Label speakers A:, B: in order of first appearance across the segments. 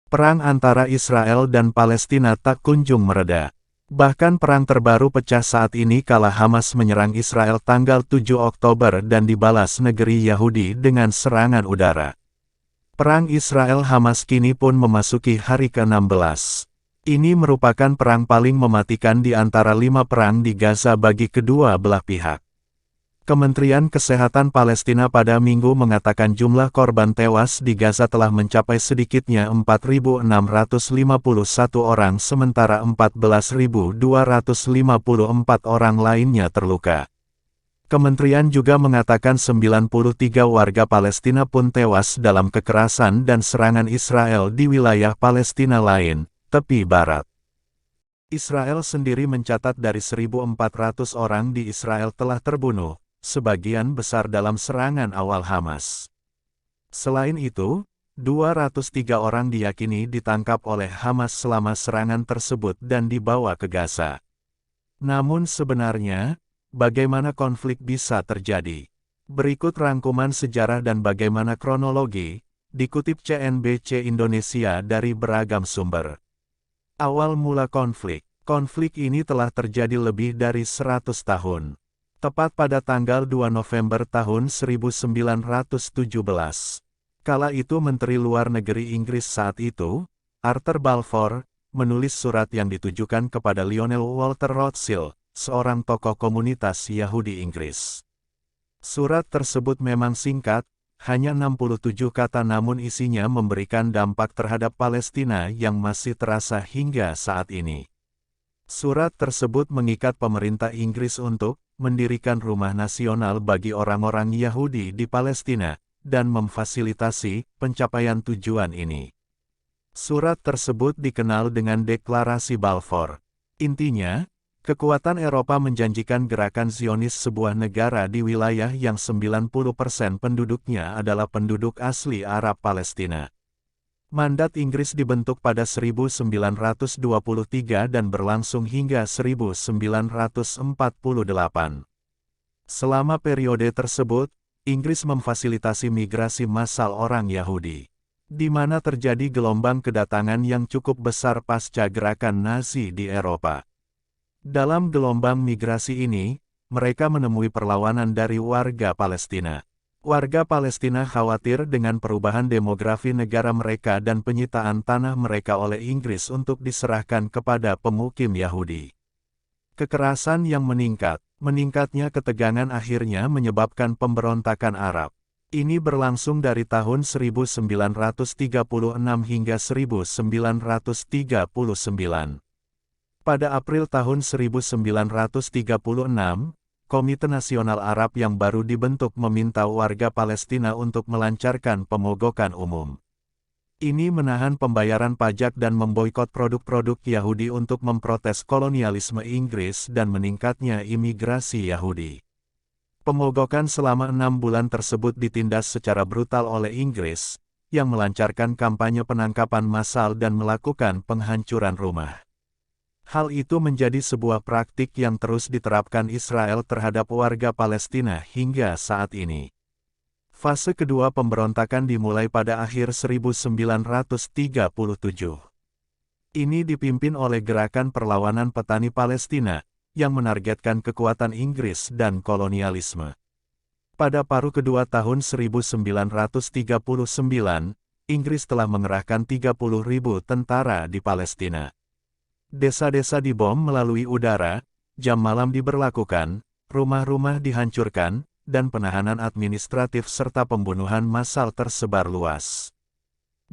A: Perang antara Israel dan Palestina tak kunjung mereda. Bahkan perang terbaru pecah saat ini kala Hamas menyerang Israel tanggal 7 Oktober dan dibalas negeri Yahudi dengan serangan udara. Perang Israel-Hamas kini pun memasuki hari ke-16. Ini merupakan perang paling mematikan di antara 5 perang di Gaza bagi kedua belah pihak. Kementerian Kesehatan Palestina pada Minggu mengatakan jumlah korban tewas di Gaza telah mencapai sedikitnya 4.651 orang sementara 14.254 orang lainnya terluka. Kementerian juga mengatakan 93 warga Palestina pun tewas dalam kekerasan dan serangan Israel di wilayah Palestina lain, tepi barat. Israel sendiri mencatat dari 1.400 orang di Israel telah terbunuh, sebagian besar dalam serangan awal Hamas. Selain itu, 203 orang diyakini ditangkap oleh Hamas selama serangan tersebut dan dibawa ke Gaza. Namun sebenarnya, bagaimana konflik bisa terjadi? Berikut rangkuman sejarah dan bagaimana kronologi, dikutip CNBC Indonesia dari beragam sumber. Awal mula konflik. Konflik ini telah terjadi lebih dari 100 tahun. Tepat pada tanggal 2 November tahun 1917. Kala itu Menteri Luar Negeri Inggris saat itu, Arthur Balfour, menulis surat yang ditujukan kepada Lionel Walter Rothschild, seorang tokoh komunitas Yahudi Inggris. Surat tersebut memang singkat, hanya 67 kata namun isinya memberikan dampak terhadap Palestina yang masih terasa hingga saat ini. Surat tersebut mengikat pemerintah Inggris untuk mendirikan rumah nasional bagi orang-orang Yahudi di Palestina, dan memfasilitasi pencapaian tujuan ini. Surat tersebut dikenal dengan Deklarasi Balfour. Intinya, kekuatan Eropa menjanjikan gerakan Zionis sebuah negara di wilayah yang 90% penduduknya adalah penduduk asli Arab Palestina. Mandat Inggris dibentuk pada 1923 dan berlangsung hingga 1948. Selama periode tersebut, Inggris memfasilitasi migrasi massal orang Yahudi, di mana terjadi gelombang kedatangan yang cukup besar pasca gerakan Nazi di Eropa. Dalam gelombang migrasi ini, mereka menemui perlawanan dari warga Palestina. Warga Palestina khawatir dengan perubahan demografi negara mereka dan penyitaan tanah mereka oleh Inggris untuk diserahkan kepada pemukim Yahudi. Kekerasan yang meningkatnya ketegangan akhirnya menyebabkan pemberontakan Arab. Ini berlangsung dari tahun 1936 hingga 1939. Pada April tahun 1936, Komite Nasional Arab yang baru dibentuk meminta warga Palestina untuk melancarkan pemogokan umum. Ini menahan pembayaran pajak dan memboikot produk-produk Yahudi untuk memprotes kolonialisme Inggris dan meningkatnya imigrasi Yahudi. Pemogokan selama 6 bulan tersebut ditindas secara brutal oleh Inggris, yang melancarkan kampanye penangkapan massal dan melakukan penghancuran rumah. Hal itu menjadi sebuah praktik yang terus diterapkan Israel terhadap warga Palestina hingga saat ini. Fase kedua pemberontakan dimulai pada akhir 1937. Ini dipimpin oleh Gerakan Perlawanan Petani Palestina, yang menargetkan kekuatan Inggris dan kolonialisme. Pada paruh kedua tahun 1939, Inggris telah mengerahkan 30.000 tentara di Palestina. Desa-desa dibom melalui udara, jam malam diberlakukan, rumah-rumah dihancurkan, dan penahanan administratif serta pembunuhan massal tersebar luas.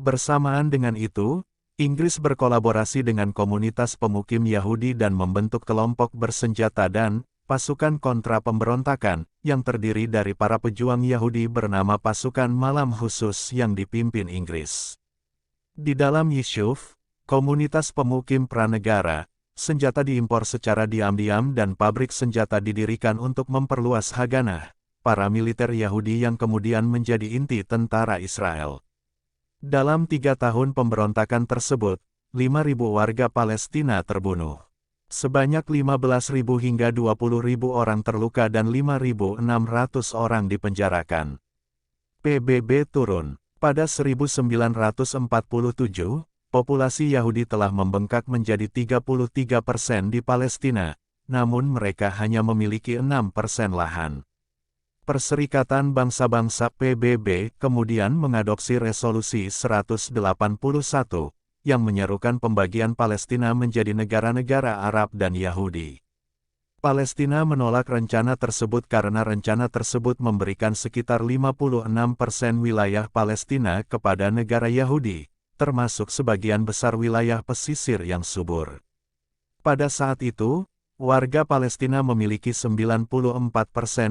A: Bersamaan dengan itu, Inggris berkolaborasi dengan komunitas pemukim Yahudi dan membentuk kelompok bersenjata dan pasukan kontra pemberontakan, yang terdiri dari para pejuang Yahudi bernama Pasukan Malam Khusus yang dipimpin Inggris. Di dalam Yishuv, komunitas pemukim pranegara, senjata diimpor secara diam-diam dan pabrik senjata didirikan untuk memperluas Haganah, para militer Yahudi yang kemudian menjadi inti tentara Israel. Dalam 3 tahun pemberontakan tersebut, 5.000 warga Palestina terbunuh. Sebanyak 15.000 hingga 20.000 orang terluka dan 5.600 orang dipenjarakan. PBB turun. Pada 1947, populasi Yahudi telah membengkak menjadi 33% di Palestina, namun mereka hanya memiliki 6% lahan. Perserikatan Bangsa-Bangsa PBB kemudian mengadopsi Resolusi 181, yang menyerukan pembagian Palestina menjadi negara-negara Arab dan Yahudi. Palestina menolak rencana tersebut karena rencana tersebut memberikan sekitar 56% wilayah Palestina kepada negara Yahudi, termasuk sebagian besar wilayah pesisir yang subur. Pada saat itu, warga Palestina memiliki 94%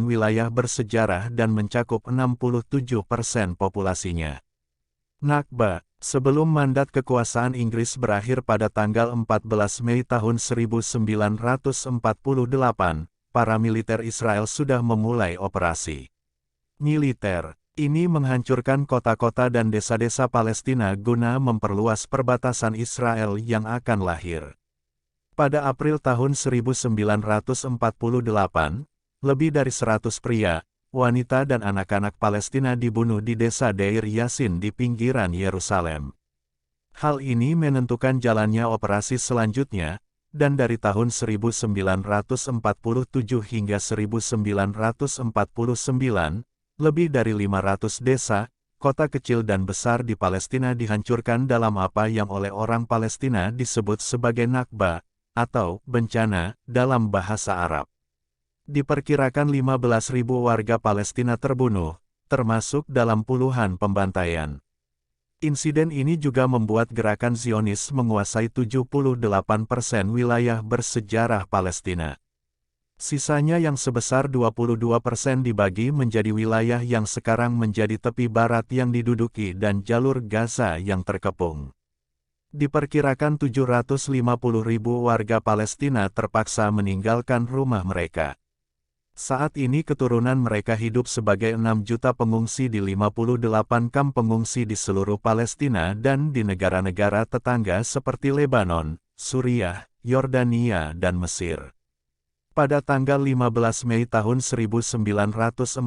A: wilayah bersejarah dan mencakup 67% populasinya. Nakba. Sebelum mandat kekuasaan Inggris berakhir pada tanggal 14 Mei tahun 1948, para militer Israel sudah memulai operasi militer. Ini menghancurkan kota-kota dan desa-desa Palestina guna memperluas perbatasan Israel yang akan lahir. Pada April tahun 1948, lebih dari 100 pria, wanita dan anak-anak Palestina dibunuh di desa Deir Yassin di pinggiran Yerusalem. Hal ini menentukan jalannya operasi selanjutnya, dan dari tahun 1947 hingga 1949, lebih dari 500 desa, kota kecil dan besar di Palestina dihancurkan dalam apa yang oleh orang Palestina disebut sebagai Nakba, atau bencana, dalam bahasa Arab. Diperkirakan 15.000 warga Palestina terbunuh, termasuk dalam puluhan pembantaian. Insiden ini juga membuat gerakan Zionis menguasai 78% wilayah bersejarah Palestina. Sisanya yang sebesar 22% dibagi menjadi wilayah yang sekarang menjadi tepi barat yang diduduki dan jalur Gaza yang terkepung. Diperkirakan 750.000 warga Palestina terpaksa meninggalkan rumah mereka. Saat ini keturunan mereka hidup sebagai 6 juta pengungsi di 58 kamp pengungsi di seluruh Palestina dan di negara-negara tetangga seperti Lebanon, Suriah, Yordania dan Mesir. Pada tanggal 15 Mei tahun 1948,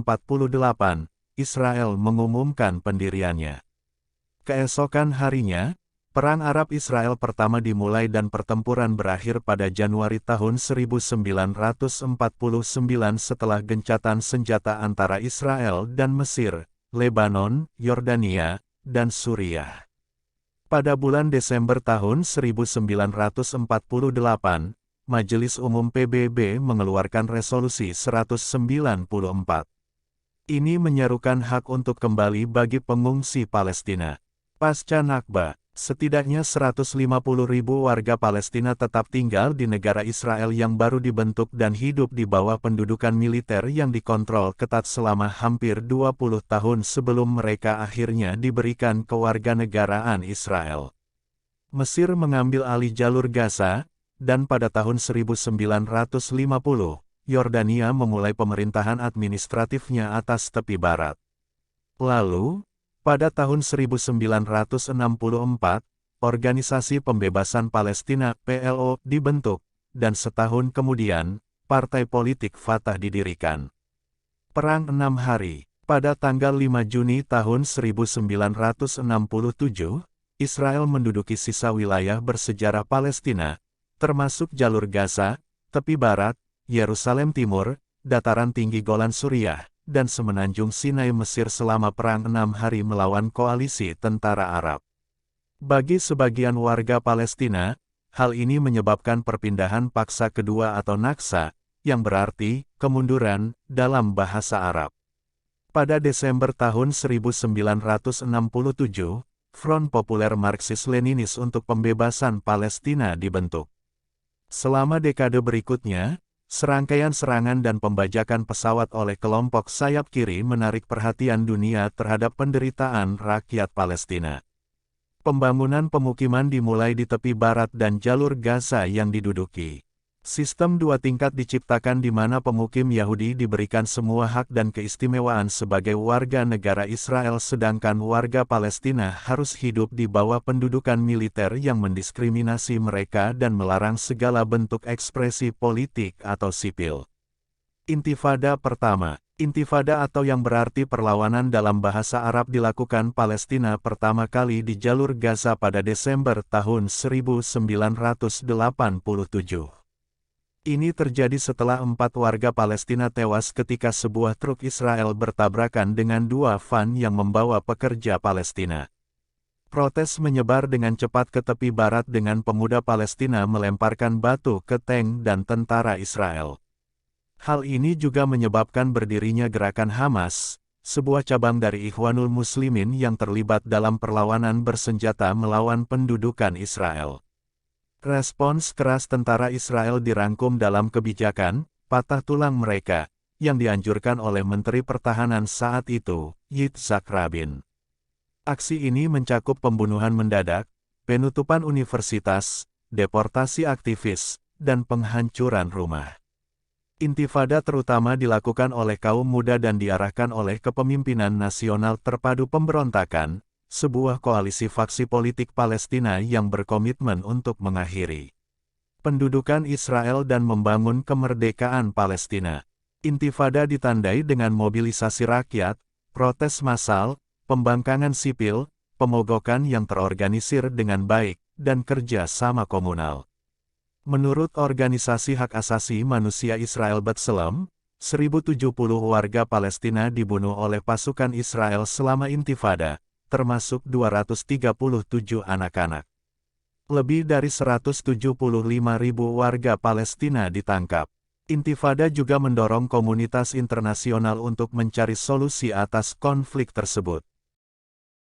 A: Israel mengumumkan pendiriannya. Keesokan harinya, Perang Arab-Israel pertama dimulai dan pertempuran berakhir pada Januari tahun 1949 setelah gencatan senjata antara Israel dan Mesir, Lebanon, Yordania, dan Suriah. Pada bulan Desember tahun 1948, Majelis Umum PBB mengeluarkan Resolusi 194. Ini menyerukan hak untuk kembali bagi pengungsi Palestina. Pasca Nakba, setidaknya 150.000 warga Palestina tetap tinggal di negara Israel yang baru dibentuk dan hidup di bawah pendudukan militer yang dikontrol ketat selama hampir 20 tahun sebelum mereka akhirnya diberikan kewarganegaraan Israel. Mesir mengambil alih jalur Gaza, dan pada tahun 1950, Yordania memulai pemerintahan administratifnya atas tepi barat. Lalu, pada tahun 1964, Organisasi Pembebasan Palestina (PLO) dibentuk, dan setahun kemudian, Partai Politik Fatah didirikan. Perang 6 hari. Pada tanggal 5 Juni tahun 1967, Israel menduduki sisa wilayah bersejarah Palestina, termasuk jalur Gaza, tepi barat, Yerusalem Timur, dataran tinggi Golan Suriah, dan semenanjung Sinai Mesir selama Perang 6 hari melawan koalisi tentara Arab. Bagi sebagian warga Palestina, hal ini menyebabkan perpindahan paksa kedua atau Naksa, yang berarti kemunduran dalam bahasa Arab. Pada Desember tahun 1967, Front Populer Marxis-Leninis untuk Pembebasan Palestina dibentuk. Selama dekade berikutnya, serangkaian serangan dan pembajakan pesawat oleh kelompok sayap kiri menarik perhatian dunia terhadap penderitaan rakyat Palestina. Pembangunan pemukiman dimulai di tepi barat dan jalur Gaza yang diduduki. Sistem dua tingkat diciptakan di mana pemukim Yahudi diberikan semua hak dan keistimewaan sebagai warga negara Israel sedangkan warga Palestina harus hidup di bawah pendudukan militer yang mendiskriminasi mereka dan melarang segala bentuk ekspresi politik atau sipil. Intifada pertama. Intifada atau yang berarti perlawanan dalam bahasa Arab dilakukan Palestina pertama kali di jalur Gaza pada Desember tahun 1987. Ini terjadi setelah 4 warga Palestina tewas ketika sebuah truk Israel bertabrakan dengan 2 van yang membawa pekerja Palestina. Protes menyebar dengan cepat ke tepi barat dengan pemuda Palestina melemparkan batu ke tank dan tentara Israel. Hal ini juga menyebabkan berdirinya gerakan Hamas, sebuah cabang dari Ikhwanul Muslimin yang terlibat dalam perlawanan bersenjata melawan pendudukan Israel. Respons keras tentara Israel dirangkum dalam kebijakan patah tulang mereka, yang dianjurkan oleh Menteri Pertahanan saat itu, Yitzhak Rabin. Aksi ini mencakup pembunuhan mendadak, penutupan universitas, deportasi aktivis, dan penghancuran rumah. Intifada terutama dilakukan oleh kaum muda dan diarahkan oleh Kepemimpinan Nasional Terpadu Pemberontakan, sebuah koalisi faksi politik Palestina yang berkomitmen untuk mengakhiri pendudukan Israel dan membangun kemerdekaan Palestina. Intifada ditandai dengan mobilisasi rakyat, protes massal, pembangkangan sipil, pemogokan yang terorganisir dengan baik, dan kerja sama komunal. Menurut Organisasi Hak Asasi Manusia Israel B'Tselem, 1070 warga Palestina dibunuh oleh pasukan Israel selama intifada, termasuk 237 anak-anak. Lebih dari 175.000 warga Palestina ditangkap. Intifada juga mendorong komunitas internasional untuk mencari solusi atas konflik tersebut.